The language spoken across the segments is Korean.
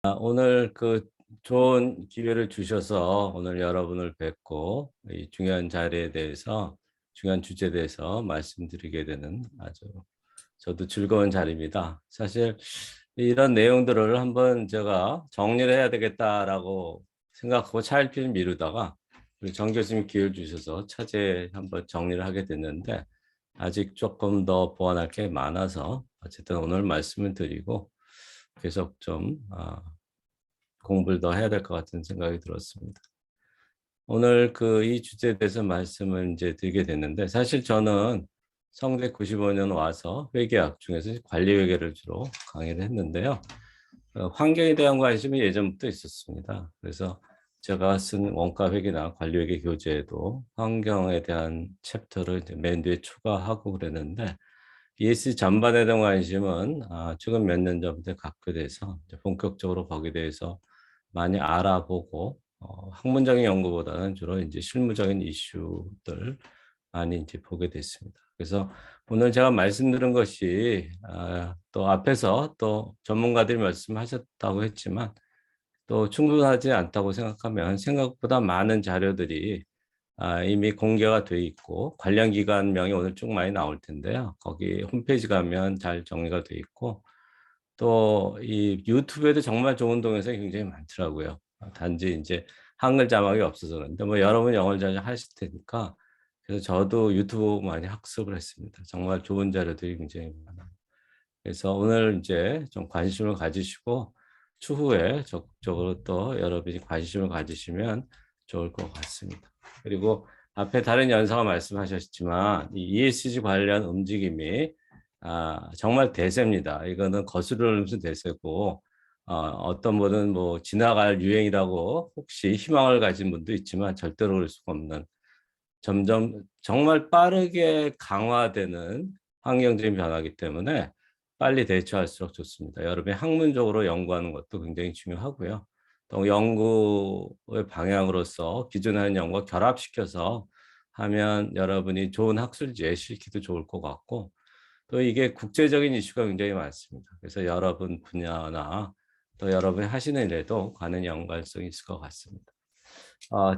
오늘 좋은 기회를 주셔서 오늘 여러분을 뵙고 이 중요한 자리에 대해서 중요한 주제에 대해서 말씀드리게 되는 아주 저도 즐거운 자리입니다. 사실 이런 내용들을 한번 제가 정리를 해야 되겠다라고 생각하고 차일피일 미루다가 우리 정 교수님 기회를 주셔서 차제 한번 정리를 하게 됐는데 아직 조금 더 보완할 게 많아서 어쨌든 오늘 말씀을 드리고 계속 좀 공부를 더 해야 될 것 같은 생각이 들었습니다. 오늘 이 주제에 대해서 말씀을 이제 드리게 됐는데 사실 저는 성대 95년 와서 회계학 중에서 관리회계를 주로 강의를 했는데요. 환경에 대한 관심이 예전부터 있었습니다. 그래서 제가 쓴 원가회계나 관리회계 교재에도 환경에 대한 챕터를 이제 맨 뒤에 추가하고 그랬는데 ESG 전반에 대한 관심은 최근 몇 년 전부터 갖게 돼서 본격적으로 거기에 대해서 많이 알아보고 학문적인 연구보다는 주로 이제 실무적인 이슈들 많이 이제 보게 됐습니다. 그래서 오늘 제가 말씀드린 것이 또 앞에서 또 전문가들이 말씀하셨다고 했지만 또 충분하지 않다고 생각하면 생각보다 많은 자료들이 이미 공개가 돼 있고 관련 기관명이 오늘 쭉 많이 나올 텐데요. 거기 홈페이지 가면 잘 정리가 돼 있고 또 이 유튜브에도 정말 좋은 동영상이 굉장히 많더라고요. 단지 이제 한글 자막이 없어서 그런데 뭐 여러분 영어를 잘 하실 테니까 그래서 저도 유튜브 많이 학습을 했습니다. 정말 좋은 자료들이 굉장히 많아요. 그래서 오늘 이제 좀 관심을 가지시고 추후에 적극적으로 또 여러분이 관심을 가지시면 좋을 것 같습니다. 그리고 앞에 다른 연사가 말씀하셨지만 이 ESG 관련 움직임이 정말 대세입니다. 이거는 거스르면서 대세고 어떤 분은 뭐 지나갈 유행이라고 혹시 희망을 가진 분도 있지만 절대로 그럴 수가 없는 점점 정말 빠르게 강화되는 환경적인 변화이기 때문에 빨리 대처할수록 좋습니다. 여러분이 학문적으로 연구하는 것도 굉장히 중요하고요. 또 연구의 방향으로서 기존의 연구와 결합시켜서 하면 여러분이 좋은 학술 제시키도 좋을 것 같고 또 이게 국제적인 이슈가 굉장히 많습니다. 그래서 여러분 분야나 또 여러분이 하시는 일에도 관한 연관성이 있을 것 같습니다.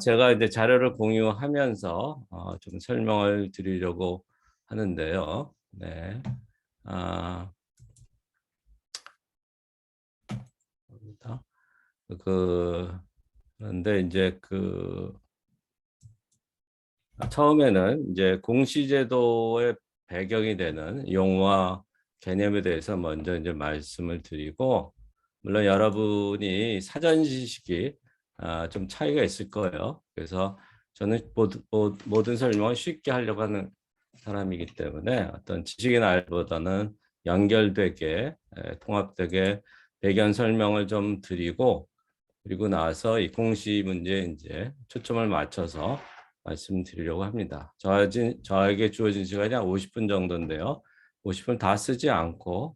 제가 이제 자료를 공유하면서 좀 설명을 드리려고 하는데요. 네. 아, 봅니다. 그런데 이제 처음에는 이제 공시제도의 배경이 되는 용어와 개념에 대해서 먼저 이제 말씀을 드리고, 물론 여러분이 사전 지식이 좀 차이가 있을 거예요. 그래서 저는 모든 설명을 쉽게 하려고 하는 사람이기 때문에 어떤 지식이나 알보다는 연결되게 통합되게 배경 설명을 좀 드리고 그리고 나서 이 공시 문제에 이제 초점을 맞춰서 말씀드리려고 합니다. 저에게 주어진 시간이 한 50분 정도인데요. 50분 다 쓰지 않고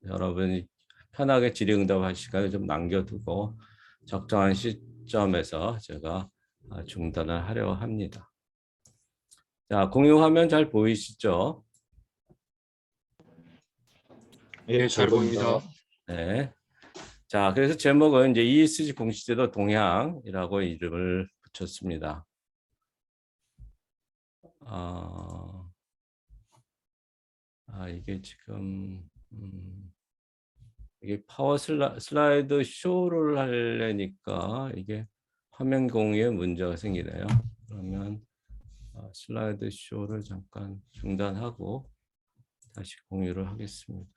여러분이 편하게 질의응답할 시간을 좀 남겨두고 적정한 시점에서 제가 중단을 하려고 합니다. 자, 공유 화면 잘 보이시죠? 예, 잘 보입니다. 네. 자, 그래서 제목은 이제 ESG 공시제도 동향이라고 이름을 붙였습니다. 이게 지금 이게 파워 슬라이드 쇼를 하려니까 이게 화면 공유에 문제가 생기네요. 그러면 슬라이드 쇼를 잠깐 중단하고 다시 공유를 하겠습니다.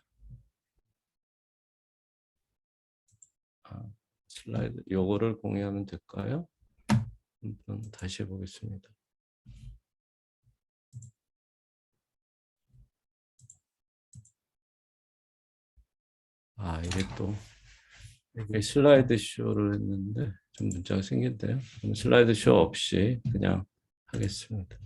슬라이드 요거를 공유하면 될까요? 한번 다시 해보겠습니다. 이게 슬라이드 쇼를 했는데 좀 문제가 생긴대요. 그럼 슬라이드 쇼 없이 그냥 하겠습니다.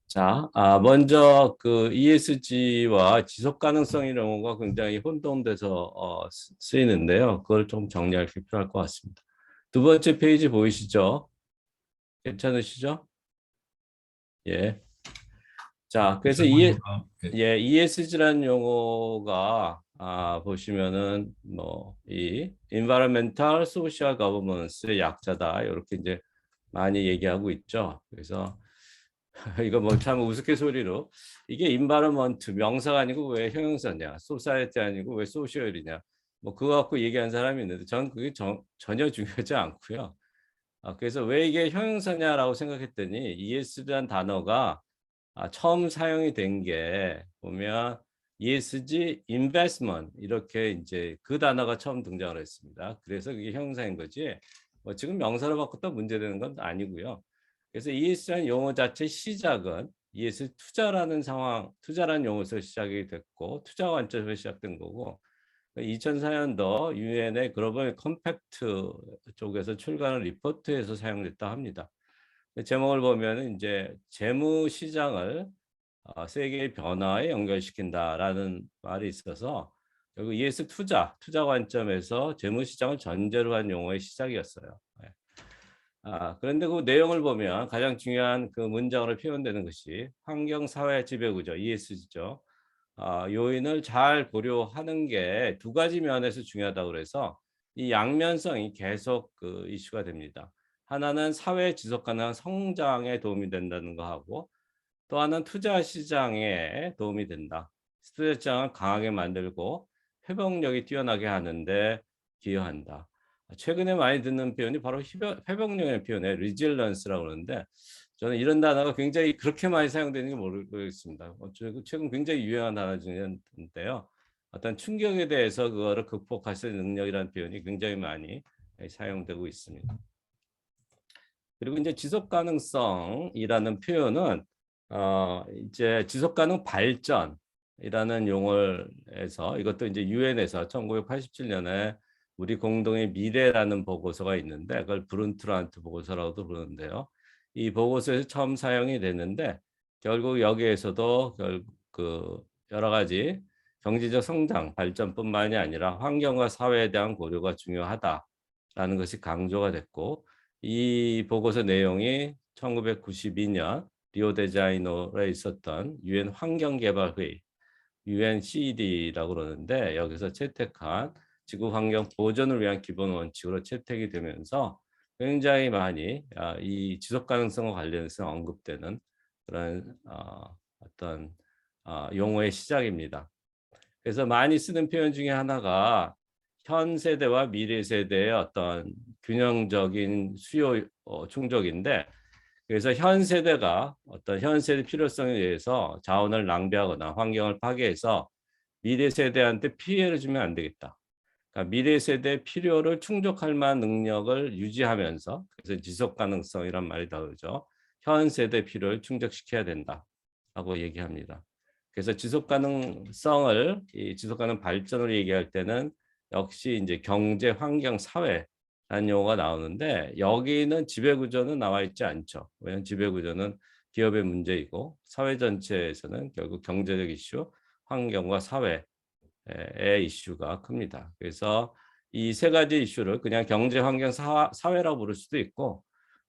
자, 먼저 ESG와 지속 가능성이라는 용어가 굉장히 혼동돼서 쓰이는데요. 그걸 좀 정리할 게 필요할 것 같습니다. 두 번째 페이지 보이시죠? 괜찮으시죠? 예. 자, 그래서 잘 이 보입니다. 예. 예, ESG라는 용어가 보시면은 뭐 이 Environmental Social Governance의 약자다 이렇게 이제 많이 얘기하고 있죠. 그래서 이거 뭐 참 우스갯소리로 이게 environment 명사가 아니고 왜 형용사냐, society 아니고 왜 social이냐, 뭐 그거 갖고 얘기한 사람이 있는데 저는 그게 전혀 중요하지 않고요. 그래서 왜 이게 형용사냐라고 생각했더니 ESG라는 단어가 처음 사용이 된 게 보면 ESG investment 이렇게 이제 그 단어가 처음 등장을 했습니다. 그래서 그게 형용사인 거지. 뭐 지금 명사로 바꿨다 문제되는 건 아니고요. 그래서 ESG라는 용어 자체 시작은 ESG 투자라는 상황, 투자라는 용어에서 시작이 됐고 투자 관점에서 시작된 거고 2004년도 유엔의 글로벌 컴팩트 쪽에서 출간한 리포트에서 사용됐다 합니다. 제목을 보면 이제 재무 시장을 세계의 변화에 연결시킨다라는 말이 있어서 결국 ES 투자 관점에서 재무 시장을 전제로 한 용어의 시작이었어요. 예. 그런데 그 내용을 보면 가장 중요한 그 문장으로 표현되는 것이 환경 사회 지배구조 ESG죠. 요인을 잘 고려하는 게 두 가지 면에서 중요하다고 그래서 이 양면성이 계속 그 이슈가 됩니다. 하나는 사회 지속 가능한 성장에 도움이 된다는 거 하고 또 하나는 투자 시장에 도움이 된다. 투자 시장을 강하게 만들고 회복력이 뛰어나게 하는데 기여한다. 최근에 많이 듣는 표현이 바로 회복력의 표현에 resilience라고 그러는데 저는 이런 단어가 굉장히 그렇게 많이 사용되는 게 모르겠습니다. 최근 굉장히 유행한 단어 중인데요. 어떤 충격에 대해서 그거를 극복할 수 있는 능력이라는 표현이 굉장히 많이 사용되고 있습니다. 그리고 이제 지속 가능성이라는 표현은 이제 지속 가능 발전이라는 용어를 해서 이것도 이제 유엔에서 1987년에 우리 공동의 미래라는 보고서가 있는데 그걸 브룬트란트 보고서라고도 부르는데요. 이 보고서에서 처음 사용이 됐는데 결국 여기에서도 그 여러 가지 경제적 성장 발전뿐만이 아니라 환경과 사회에 대한 고려가 중요하다라는 것이 강조가 됐고 이 보고서 내용이 1992년 리오데자네이루에 있었던 유엔 환경개발회의 UNCED라고 그러는데 여기서 채택한 지구 환경 보존을 위한 기본 원칙으로 채택이 되면서 굉장히 많이 이 지속 가능성과 관련해서 언급되는 그런 어떤 용어의 시작입니다. 그래서 많이 쓰는 표현 중에 하나가 현 세대와 미래 세대의 어떤 균형적인 수요 충족인데 그래서 현 세대가 어떤 현 세대 필요성에 의해서 자원을 낭비하거나 환경을 파괴해서 미래 세대한테 피해를 주면 안 되겠다. 그러니까 미래 세대의 필요를 충족할 만한 능력을 유지하면서 그래서 지속 가능성이란 말이 나오죠. 현 세대 필요를 충족시켜야 된다라고 얘기합니다. 그래서 지속 가능성을 지속 가능 발전을 얘기할 때는 역시 이제 경제, 환경, 사회라는 용어가 나오는데 여기는 지배 구조는 나와 있지 않죠. 왜냐하면 지배 구조는 기업의 문제이고 사회 전체에서는 결국 경제적 이슈, 환경과 사회의 이슈가 큽니다. 그래서 이 세 가지 이슈를 그냥 경제, 환경, 사회라고 부를 수도 있고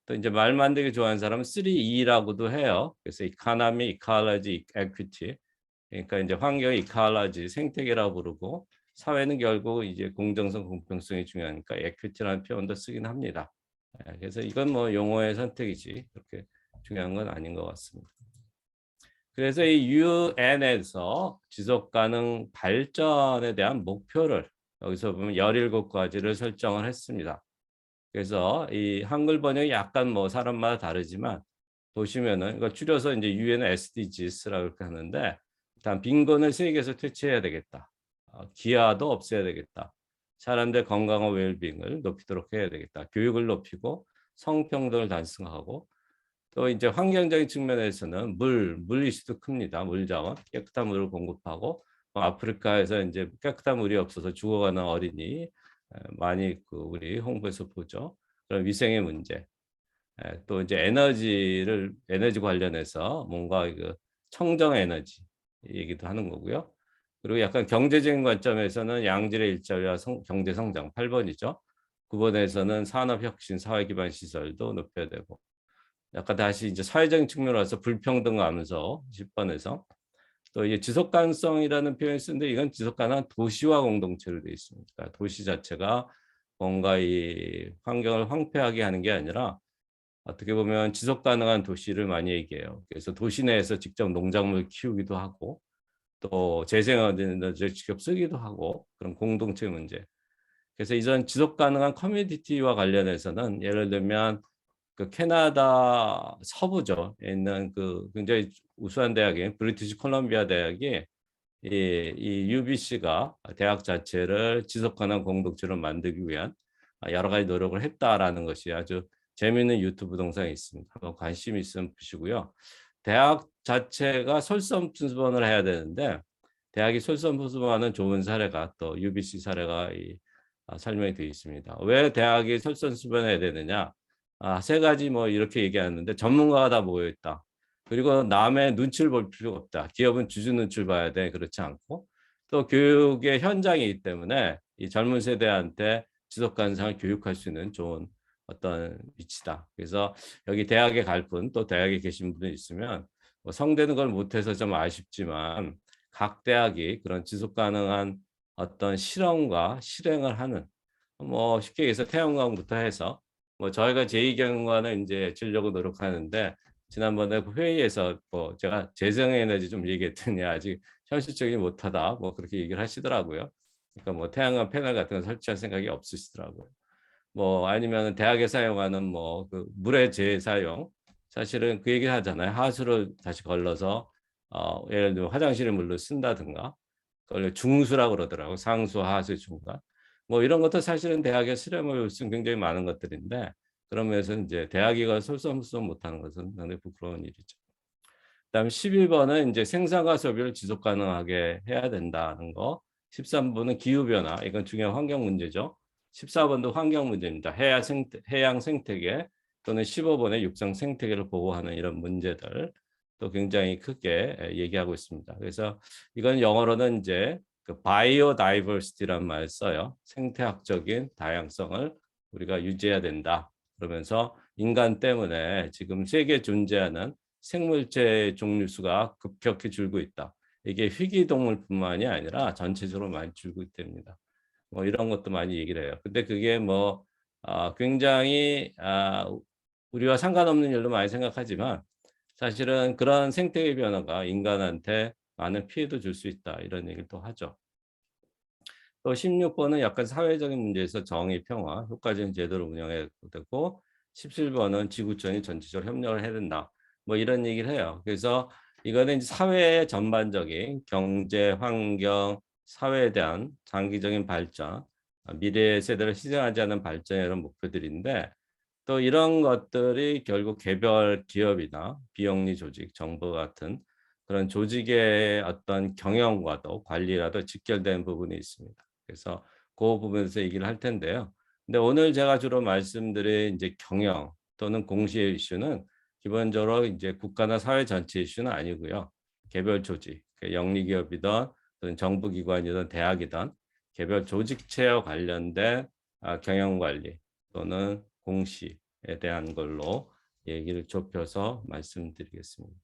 또 이제 말 만들기 좋아하는 사람은 3E라고도 해요. 그래서 economy, ecology, equity. 그러니까 이제 환경 이컬러지 생태계라고 부르고 사회는 결국 이제 공정성, 공평성이 중요하니까 에퀴티라는 표현도 쓰긴 합니다. 그래서 이건 뭐 용어의 선택이지 그렇게 중요한 건 아닌 것 같습니다. 그래서 이 UN에서 지속 가능 발전에 대한 목표를 여기서 보면 17가지를 설정을 했습니다. 그래서 이 한글 번역이 약간 뭐 사람마다 다르지만 보시면은 이거 줄여서 이제 UN SDGs라고 이렇게 하는데 일단 빈곤을 세계에서 퇴치해야 되겠다. 기아도 없애야 되겠다. 사람들 건강과 웰빙을 높이도록 해야 되겠다. 교육을 높이고 성평등을 달성하고 또 이제 환경적인 측면에서는 물 이슈도 큽니다. 물 자원, 깨끗한 물을 공급하고 아프리카에서 이제 깨끗한 물이 없어서 죽어가는 어린이 많이 그 우리 홍보에서 보죠. 그런 위생의 문제. 또 이제 에너지 관련해서 뭔가 그 청정 에너지 얘기도 하는 거고요. 그리고 약간 경제적인 관점에서는 양질의 일자리와 경제 성장 8번이죠. 9번에서는 산업 혁신, 사회 기반 시설도 높여야 되고 약간 다시 이제 사회적인 측면으로 와서 불평등하면서 10번에서 또 이제 지속 가능성이라는 표현을 쓰는데 이건 지속 가능한 도시와 공동체로 되어 있습니다. 그러니까 도시 자체가 뭔가 이 환경을 황폐하게 하는 게 아니라 어떻게 보면 지속 가능한 도시를 많이 얘기해요. 그래서 도시 내에서 직접 농작물 키우기도 하고 또 재생에너지를 직접 쓰기도 하고 그런 공동체 문제. 그래서 이전 지속 가능한 커뮤니티와 관련해서는 예를 들면 그 캐나다 서부죠 있는 그 굉장히 우수한 대학인 브리티시 콜럼비아 대학이 이 UBC가 대학 자체를 지속 가능한 공동체로 만들기 위한 여러 가지 노력을 했다라는 것이 아주 재미있는 유튜브 동영상이 있습니다. 한번 관심 있으면 보시고요. 대학 자체가 솔선수범을 해야 되는데 대학이 솔선수범하는 좋은 사례가 또 UBC 사례가 설명이 되어 있습니다. 왜 대학이 솔선수범해야 되느냐? 세 가지 뭐 이렇게 얘기하는데 전문가가 다 모여 있다. 그리고 남의 눈치를 볼 필요가 없다. 기업은 주주 눈치를 봐야 돼. 그렇지 않고 또 교육의 현장이기 때문에 이 젊은 세대한테 지속 가능성을 교육할 수 있는 좋은 어떤 위치다. 그래서 여기 대학에 갈 분, 또 대학에 계신 분이 있으면 뭐 성대는 걸 못해서 좀 아쉽지만 각 대학이 그런 지속 가능한 어떤 실험과 실행을 하는 뭐 쉽게 얘기해서 태양광부터 해서 뭐 저희가 제2경관을 이제 주려고 노력하는데 지난번에 그 회의에서 뭐 제가 재생에너지 좀 얘기했더니 아직 현실적이지 못하다 뭐 그렇게 얘기를 하시더라고요. 그러니까 뭐 태양광 패널 같은 거 설치할 생각이 없으시더라고요. 뭐 아니면 대학에 사용하는 뭐 그 물의 재사용 사실은 그 얘기를 하잖아요. 하수를 다시 걸러서 예를 들면 화장실의 물로 쓴다든가 그걸 중수라고 그러더라고요. 상수, 하수, 중간. 뭐 이런 것도 사실은 대학에 실험을 요즘 굉장히 많은 것들인데 그러면서 이제 대학이 이걸 솔선수범 못하는 것은 상당히 부끄러운 일이죠. 그다음 11번은 이제 생산과 소비를 지속 가능하게 해야 된다는 거. 13번은 기후 변화. 이건 중요한 환경 문제죠. 14번도 환경 문제입니다. 해양 생태계 또는 15번의 육상 생태계를 보호하는 이런 문제들 또 굉장히 크게 얘기하고 있습니다. 그래서 이건 영어로는 이제 그 바이오다이버시티란 말을 써요. 생태학적인 다양성을 우리가 유지해야 된다. 그러면서 인간 때문에 지금 세계에 존재하는 생물체 종류 수가 급격히 줄고 있다. 이게 희귀동물뿐만이 아니라 전체적으로 많이 줄고 있답니다. 뭐 이런 것도 많이 얘기를 해요. 근데 그게 뭐 굉장히 우리와 상관없는 일로 많이 생각하지만 사실은 그런 생태계 변화가 인간한테 많은 피해도 줄 수 있다. 이런 얘기를 또 하죠. 또 16번은 약간 사회적인 문제에서 정의, 평화, 효과적인 제도를 운영해야 되고 17번은 지구촌이 전체적으로 협력을 해야 된다. 뭐 이런 얘기를 해요. 그래서 이거는 이제 사회 전반적인 경제, 환경, 사회에 대한 장기적인 발전, 미래 세대를 희생하지 않는 발전의 이런 목표들인데 또 이런 것들이 결국 개별 기업이나 비영리 조직, 정부 같은 그런 조직의 어떤 경영과도 관리라도 직결된 부분이 있습니다. 그래서 그 부분에서 얘기를 할 텐데요. 근데 오늘 제가 주로 말씀드린 이제 경영 또는 공시의 이슈는 기본적으로 이제 국가나 사회 전체 이슈는 아니고요. 개별 조직, 영리기업이든 또는 정부기관이든 대학이든 개별 조직체와 관련된 경영관리 또는 공시에 대한 걸로 얘기를 좁혀서 말씀드리겠습니다.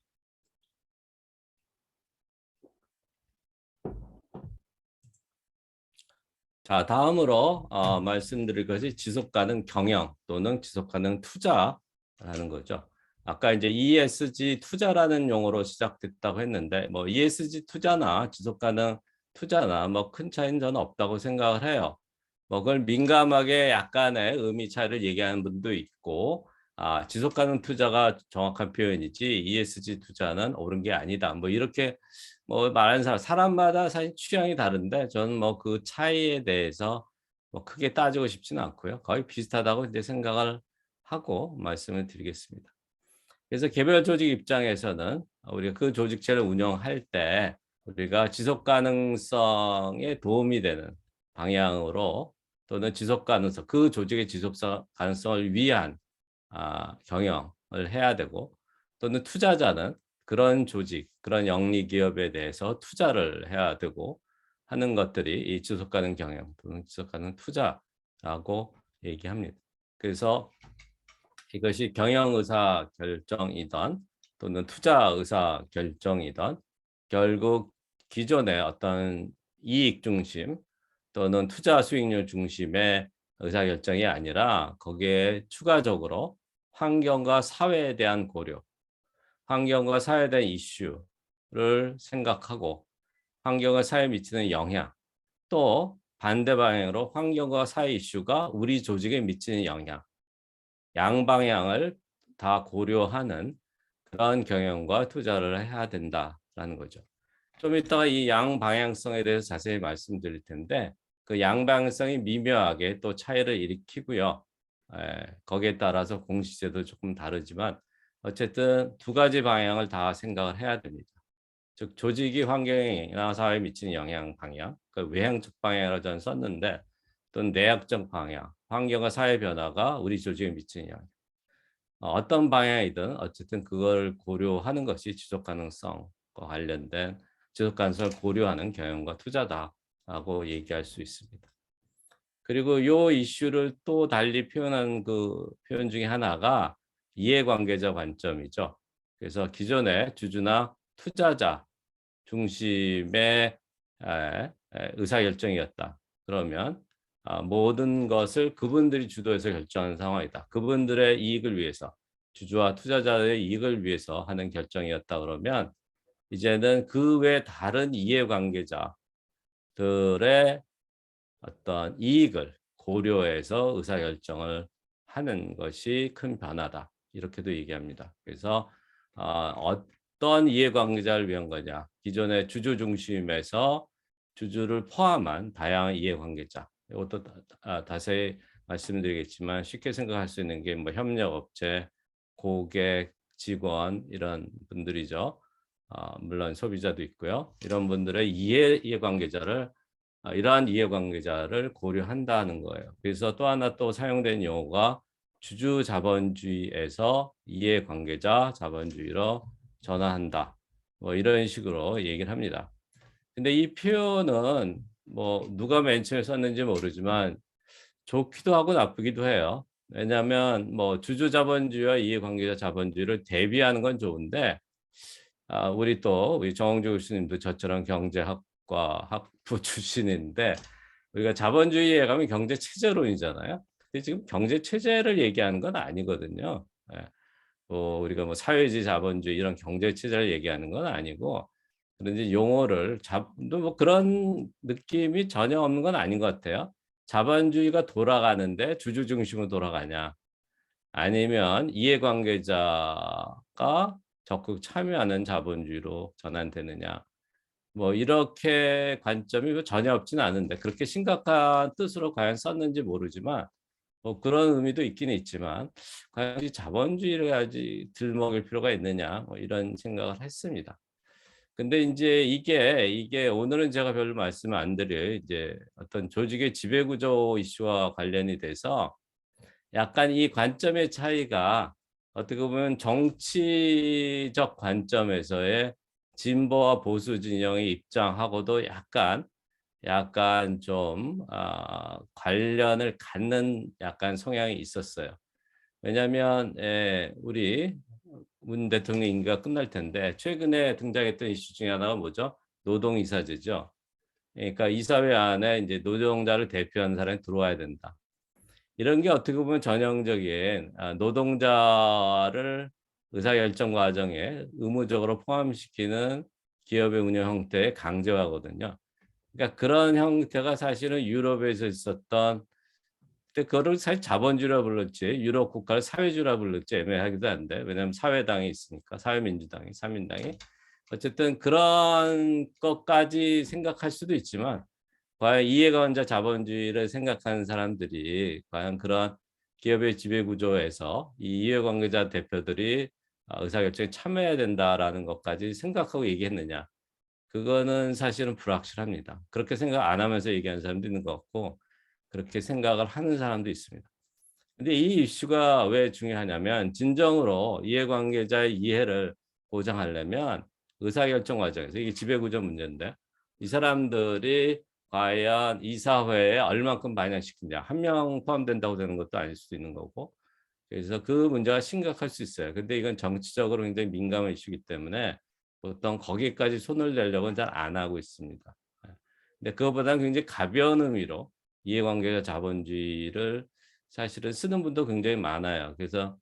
자, 다음으로 말씀드릴 것이 지속가능 경영 또는 지속가능 투자라는 거죠. 아까 이제 ESG 투자라는 용어로 시작됐다고 했는데 뭐 ESG 투자나 지속가능 투자나 뭐 큰 차이는 저는 없다고 생각을 해요. 뭐 그걸 민감하게 약간의 의미 차이를 얘기하는 분도 있고 지속가능 투자가 정확한 표현이지 ESG 투자는 옳은 게 아니다. 뭐 이렇게 뭐 말하는 사람마다 사실 취향이 다른데 저는 뭐 그 차이에 대해서 뭐 크게 따지고 싶지는 않고요. 거의 비슷하다고 이제 생각을 하고 말씀을 드리겠습니다. 그래서 개별 조직 입장에서는 우리가 그 조직체를 운영할 때 우리가 지속 가능성에 도움이 되는 방향으로 또는 지속 가능성, 그 조직의 지속 가능성을 위한 경영을 해야 되고 또는 투자자는 그런 조직, 그런 영리 기업에 대해서 투자를 해야 되고 하는 것들이 이 지속 가능 경영 또는 지속 가능 투자라고 얘기합니다. 그래서 이것이 경영 의사 결정이던 또는 투자 의사 결정이던 결국 기존의 어떤 이익 중심 또는 투자 수익률 중심의 의사 결정이 아니라 거기에 추가적으로 환경과 사회에 대한 고려, 환경과 사회에 대한 이슈를 생각하고 환경과 사회에 미치는 영향, 또 반대 방향으로 환경과 사회 이슈가 우리 조직에 미치는 영향, 양방향을 다 고려하는 그런 경영과 투자를 해야 된다라는 거죠. 좀 이따가 이 양방향성에 대해서 자세히 말씀드릴 텐데 그 양방향성이 미묘하게 또 차이를 일으키고요. 거기에 따라서 공시제도 조금 다르지만 어쨌든 두 가지 방향을 다 생각을 해야 됩니다. 즉 조직이 환경이나 사회에 미치는 영향 방향, 그 외향적 방향이라고 저는 썼는데 또는 내향적 방향, 환경과 사회 변화가 우리 조직에 미치는 영향. 어떤 방향이든 어쨌든 그걸 고려하는 것이 지속 가능성과 관련된 지속 가능성을 고려하는 경영과 투자다라고 얘기할 수 있습니다. 그리고 이 이슈를 또 달리 표현한 그 표현 중에 하나가 이해관계자 관점이죠. 그래서 기존의 주주나 투자자 중심의 의사결정이었다. 그러면 모든 것을 그분들이 주도해서 결정하는 상황이다. 그분들의 이익을 위해서, 주주와 투자자의 이익을 위해서 하는 결정이었다. 그러면 이제는 그 외 다른 이해관계자들의 어떤 이익을 고려해서 의사결정을 하는 것이 큰 변화다. 이렇게도 얘기합니다. 그래서 어떤 이해관계자를 위한 거냐. 기존의 주주 중심에서 주주를 포함한 다양한 이해관계자. 이것도 자세히 말씀드리겠지만 쉽게 생각할 수 있는 게 뭐 협력업체, 고객, 직원 이런 분들이죠. 물론 소비자도 있고요. 이런 분들의 이해관계자를 이러한 이해관계자를 고려한다는 거예요. 그래서 또 하나 또 사용된 용어가 주주 자본주의에서 이해관계자 자본주의로 전환한다. 뭐 이런 식으로 얘기를 합니다. 근데 이 표현은 뭐 누가 맨 처음에 썼는지 모르지만 좋기도 하고 나쁘기도 해요. 왜냐하면 뭐 주주 자본주의와 이해관계자 자본주의를 대비하는 건 좋은데 우리 정홍주 교수님도 저처럼 경제학과 학부 출신인데 우리가 자본주의에 가면 경제 체제론이잖아요. 근데 지금 경제 체제를 얘기하는 건 아니거든요. 우리가 뭐 사회주의 자본주의 이런 경제 체제를 얘기하는 건 아니고 그런지 용어를 뭐 그런 느낌이 전혀 없는 건 아닌 것 같아요. 자본주의가 돌아가는데 주주 중심으로 돌아가냐? 아니면 이해관계자가 적극 참여하는 자본주의로 전환되느냐. 뭐 이렇게 관점이 전혀 없지는 않은데 그렇게 심각한 뜻으로 과연 썼는지 모르지만 뭐 그런 의미도 있기는 있지만 과연 자본주의를 아직 들먹일 필요가 있느냐 뭐 이런 생각을 했습니다. 근데 이제 이게 오늘은 제가 별로 말씀을 안 드려요. 이제 어떤 조직의 지배구조 이슈와 관련이 돼서 약간 이 관점의 차이가 어떻게 보면 정치적 관점에서의 진보와 보수 진영의 입장하고도 약간 좀 관련을 갖는 약간 성향이 있었어요. 왜냐하면 우리 문 대통령 임기가 끝날 텐데 최근에 등장했던 이슈 중에 하나가 뭐죠? 노동이사제죠. 그러니까 이사회 안에 이제 노동자를 대표하는 사람이 들어와야 된다. 이런 게 어떻게 보면 전형적인 노동자를 의사결정 과정에 의무적으로 포함시키는 기업의 운영 형태의 강제화거든요. 그러니까 그런 형태가 사실은 유럽에서 있었던 근데 그거를 사실 자본주의라 불렀지 유럽 국가를 사회주의라 불렀지 애매하기도 한데 왜냐하면 사회당이 있으니까 사회민주당이 삼인당이 어쨌든 그런 것까지 생각할 수도 있지만 과연 이해관계자 자본주의를 생각하는 사람들이 과연 그런 기업의 지배구조에서 이 이해관계자 대표들이 의사결정에 참여해야 된다라는 것까지 생각하고 얘기했느냐. 그거는 사실은 불확실합니다. 그렇게 생각 안 하면서 얘기하는 사람도 있는 것 같고 그렇게 생각을 하는 사람도 있습니다. 근데 이 이슈가 왜 중요하냐면 진정으로 이해관계자의 이해를 보장하려면 의사결정 과정에서 이게 지배구조 문제인데 이 사람들이 과연 이 사회에 얼만큼 반영시키냐 한 명 포함된다고 되는 것도 아닐 수도 있는 거고 그래서 그 문제가 심각할 수 있어요. 근데 이건 정치적으로 굉장히 민감한 이슈이기 때문에 보통 거기까지 손을 대려고는 잘 안 하고 있습니다. 예. 근데 그것보다는 굉장히 가벼운 의미로 이해관계자 자본주의를 사실은 쓰는 분도 굉장히 많아요. 그래서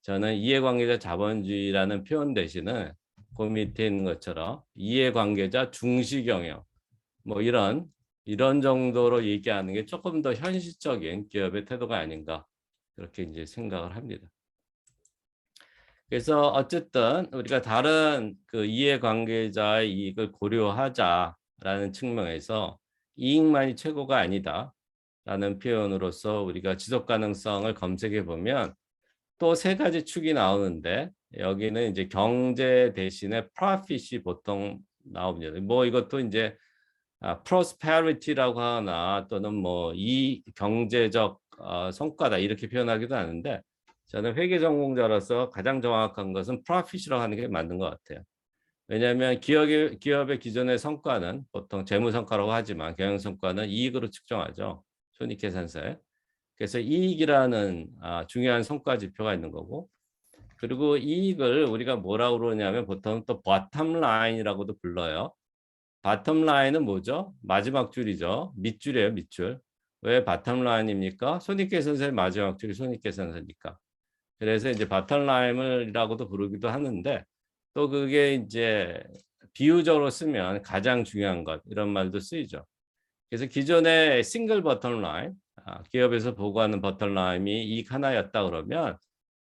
저는 이해관계자 자본주의라는 표현 대신에 그 밑에 있는 것처럼 이해관계자 중시경영 뭐 이런 정도로 얘기하는 게 조금 더 현실적인 기업의 태도가 아닌가 그렇게 이제 생각을 합니다. 그래서 어쨌든 우리가 다른 그 이해관계자의 이익을 고려하자라는 측면에서 이익만이 최고가 아니다라는 표현으로서 우리가 지속 가능성을 검색해 보면 또 세 가지 축이 나오는데 여기는 이제 경제 대신에 profit이 보통 나옵니다. 뭐 이것도 이제 prosperity라고 하나 또는 뭐 이 경제적 성과다 이렇게 표현하기도 하는데 저는 회계 전공자로서 가장 정확한 것은 profit이라고 하는 게 맞는 것 같아요. 왜냐하면 기업의 기존의 성과는 보통 재무 성과라고 하지만 경영 성과는 이익으로 측정하죠. 손익계산서에. 그래서 이익이라는 중요한 성과 지표가 있는 거고 그리고 이익을 우리가 뭐라고 그러냐면 보통 또 bottom line이라고도 불러요. 바텀 라인은 뭐죠? 마지막 줄이죠. 밑줄이에요, 밑줄. 왜 바텀 라인입니까? 손익계산서의 마지막 줄이 손익계산서니까. 그래서 이제 바텀 라인이라고도 부르기도 하는데 또 그게 이제 비유적으로 쓰면 가장 중요한 것 이런 말도 쓰이죠. 그래서 기존의 싱글 버텀 라인, 기업에서 보고하는 버텀 라인이 이익 하나였다 그러면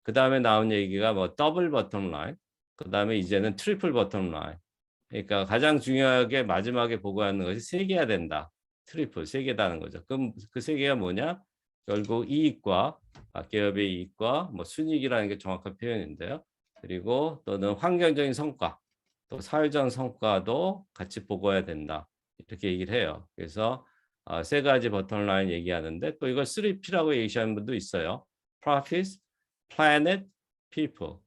그 다음에 나온 얘기가 뭐 더블 버텀 라인, 그 다음에 이제는 트리플 버텀 라인. 그러니까 가장 중요하게 마지막에 보고하는 것이 세 개야 된다. 트리플 세 개다는 거죠. 그럼 그 세 개가 뭐냐? 결국 이익과 기업의 이익과 뭐 순이익이라는 게 정확한 표현인데요. 그리고 또는 환경적인 성과, 또 사회적 성과도 같이 보고해야 된다. 이렇게 얘기를 해요. 그래서 세 가지 버텀라인 얘기하는데 또 이걸 3P라고 얘기하는 분도 있어요. Profit, Planet, People.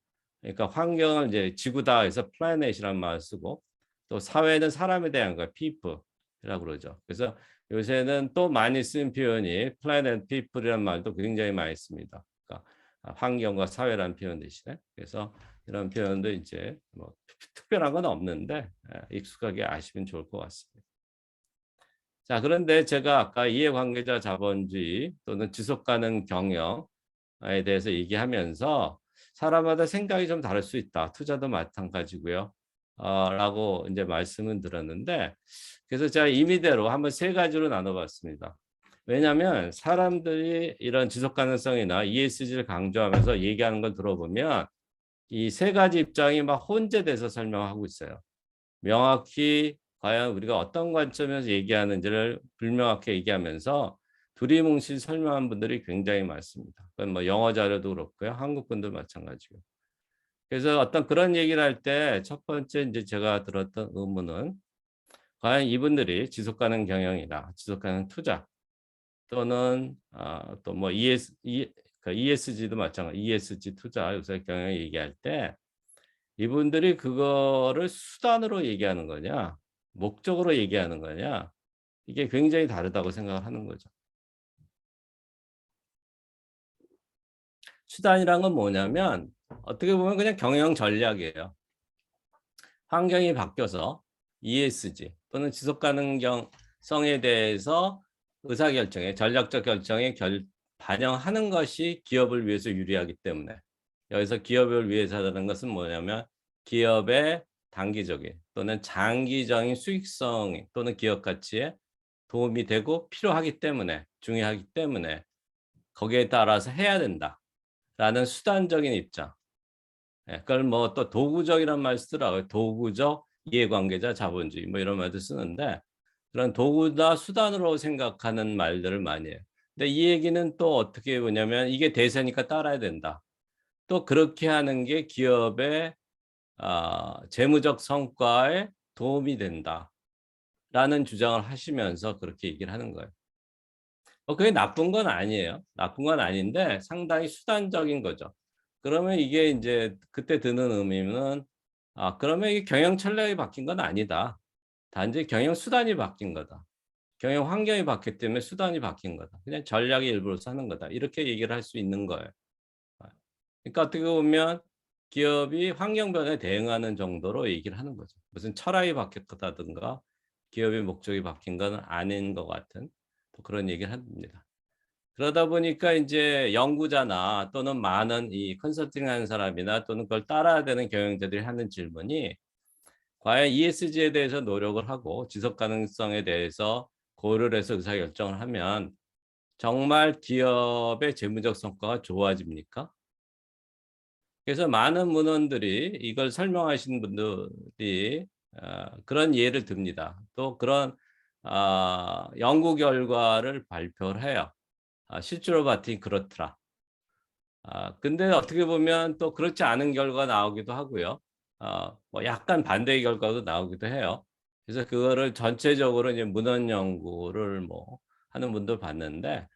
그러니까 환경을 이제 지구다 해서 planet이라는 말을 쓰고 또 사회는 사람에 대한 거야. people이라고 그러죠. 그래서 요새는 또 많이 쓰는 표현이 planet, people이라는 말도 굉장히 많이 씁니다. 그러니까 환경과 사회라는 표현 대신에. 그래서 이런 표현도 이제 뭐 특별한 건 없는데 익숙하게 아시면 좋을 것 같습니다. 자, 그런데 제가 아까 이해관계자 자본주의 또는 지속가능 경영에 대해서 얘기하면서 사람마다 생각이 좀 다를 수 있다. 투자도 마찬가지고요. 라고 이제 말씀은 들었는데 그래서 제가 임의대로 한번 세 가지로 나눠봤습니다. 왜냐하면 사람들이 이런 지속 가능성이나 ESG를 강조하면서 얘기하는 걸 들어보면 이 세 가지 입장이 막 혼재돼서 설명하고 있어요. 명확히 과연 우리가 어떤 관점에서 얘기하는지를 불명확히 얘기하면서 두리뭉실 설명한 분들이 굉장히 많습니다. 그건 뭐 영어 자료도 그렇고요. 한국 분도 마찬가지고. 그래서 어떤 그런 얘기를 할 때 첫 번째 이제 제가 들었던 의문은 과연 이분들이 지속가능 경영이나 지속가능 투자 또는 또 뭐 ESG도 마찬가지 ESG 투자 요새 경영 얘기할 때 이분들이 그거를 수단으로 얘기하는 거냐 목적으로 얘기하는 거냐 이게 굉장히 다르다고 생각을 하는 거죠. 수단이란 건 뭐냐면 어떻게 보면 그냥 경영 전략이에요. 환경이 바뀌어서 ESG 또는 지속가능성에 대해서 의사결정에 전략적 결정에 반영하는 것이 기업을 위해서 유리하기 때문에 여기서 기업을 위해서라는 것은 뭐냐면 기업의 단기적인 또는 장기적인 수익성 또는 기업 가치에 도움이 되고 필요하기 때문에 중요하기 때문에 거기에 따라서 해야 된다라는 수단적인 입장. 그걸 뭐 또 도구적이란 말 쓰더라고요. 도구적 이해관계자 자본주의 뭐 이런 말도 쓰는데 그런 도구나 수단으로 생각하는 말들을 많이 해요. 근데 이 얘기는 또 어떻게 보냐면 이게 대세니까 따라야 된다. 또 그렇게 하는 게 기업의 재무적 성과에 도움이 된다라는 주장을 하시면서 그렇게 얘기를 하는 거예요. 그게 나쁜 건 아니에요. 나쁜 건 아닌데 상당히 수단적인 거죠. 그러면 이게 이제 그때 드는 의미는 그러면 이게 경영 전략이 바뀐 건 아니다. 단지 경영 수단이 바뀐 거다. 경영 환경이 바뀌기 때문에 수단이 바뀐 거다. 그냥 전략의 일부로서 하는 거다. 이렇게 얘기를 할 수 있는 거예요. 그러니까 어떻게 보면 기업이 환경 변화에 대응하는 정도로 얘기를 하는 거죠. 무슨 철학이 바뀌었다든가 기업의 목적이 바뀐 건 아닌 것 같은 또 그런 얘기를 합니다. 그러다 보니까 이제 연구자나 또는 많은 이 컨설팅하는 사람이나 또는 그걸 따라야 되는 경영자들이 하는 질문이 과연 ESG에 대해서 노력을 하고 지속 가능성에 대해서 고려를 해서 의사결정을 하면 정말 기업의 재무적 성과가 좋아집니까? 그래서 많은 문헌들이 이걸 설명하신 분들이 그런 예를 듭니다. 또 그런 연구 결과를 발표를 해요. 실제로 봤더니 그렇더라. 근데 어떻게 보면 또 그렇지 않은 결과가 나오기도 하고요. 뭐 약간 반대의 결과도 나오기도 해요. 그래서 그거를 전체적으로 이제 문헌 연구를 뭐 하는 분들 봤는데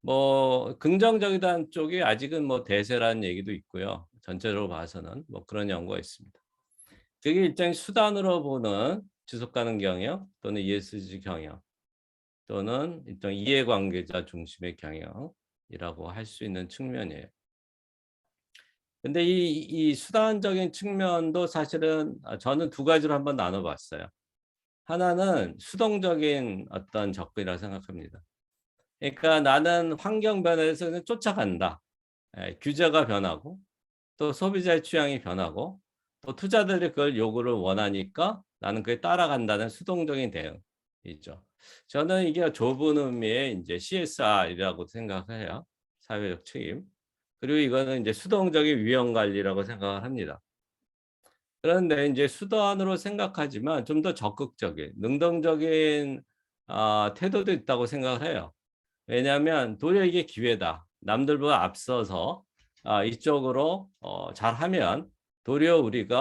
뭐 긍정적이다는 쪽이 아직은 뭐 대세라는 얘기도 있고요. 전체적으로 봐서는 뭐 그런 연구가 있습니다. 그게 일종의 수단으로 보는 지속 가능 경영 또는 ESG 경영 또는 일종 이해관계자 중심의 경영이라고 할 수 있는 측면이에요. 근데 이 수단적인 측면도 사실은 저는 두 가지로 한번 나눠 봤어요. 하나는 수동적인 어떤 접근이라고 생각합니다. 그러니까 나는 환경 변화에서 그냥 쫓아간다. 규제가 변하고 또 소비자의 취향이 변하고 또 투자들이 그걸 요구를 원하니까 나는 그에 따라간다는 수동적인 대응이죠. 저는 이게 좁은 의미의 이제 CSR이라고 생각을 해요. 사회적 책임. 그리고 이거는 이제 수동적인 위험 관리라고 생각을 합니다. 그런데 이제 수단으로 생각하지만 좀 더 적극적인, 능동적인 태도도 있다고 생각을 해요. 왜냐하면 도리어 이게 기회다. 남들보다 앞서서 이쪽으로 잘하면 도리어 우리가